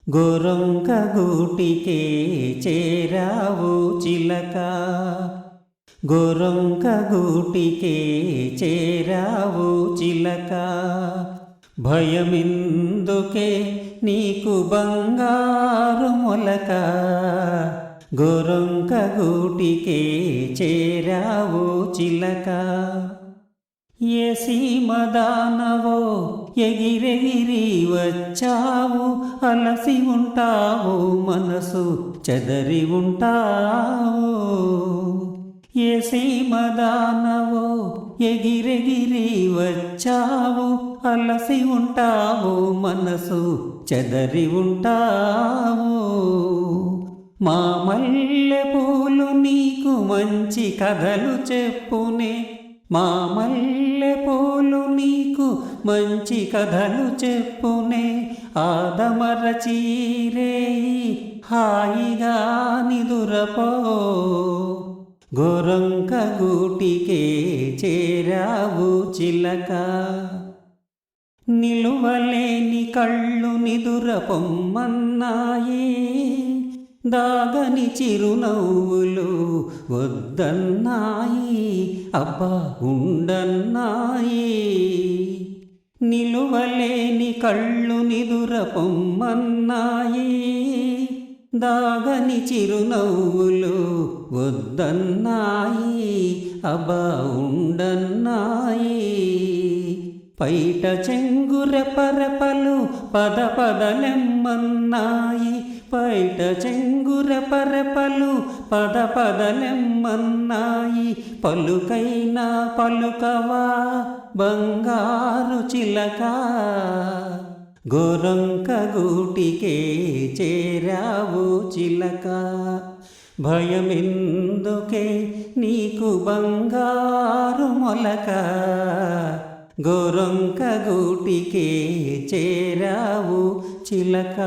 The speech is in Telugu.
గోరొంక గూటికే చేరావు చిలక, గోరొంక గూటికే చేరావు చిలక. భయమిందుకే నీకు బంగారు మొలక, గోరొంక గూటికే చేరావు చిలక. ఏ సీమదానవో ఎగిరెగిరి వచ్చావు, అలసి ఉంటావు మనసు చెదరి ఉంటావు. ఏ సీమదానవో ఎగిరెగిరి వచ్చావు, అలసి ఉంటావు మనసు చెదరి ఉంటావు. మా మల్లె పూలు నీకు మంచి కథలు చెప్పునే, మా మల్లె పూలు నీకు మంచి కథలు చెప్పునే. ఆదమరచీరే హాయిగా నిదురపో, గోరొంక గూటికే చేరావు చిలక. నిలువలేని కళ్ళు నిదుర పొమ్మన్నాయే, దాగని చిరునవ్వులు వద్దన్నాయి, అబ్బా ఉండన్నాయి. నిలువలేని కళ్ళు నిదుర పొమ్మన్నాయి, దాగని చిరునవ్వులు వద్దన్నాయి, అబ్బా ఉండన్నాయి. పైట చెంగుర పరపలు పద పదలెమ్మన్నాయి, పైట చెంగుర పరపలు పద పదలెమ్మన్నాయి. పలుకైనా పలుకవా బంగారు చిలక, గోరొంక గూటికే చేరావు చిలక. భయమెందుకే నీకు బంగారు మొలక, గోరొంక గూటికే చేరావు చిలక.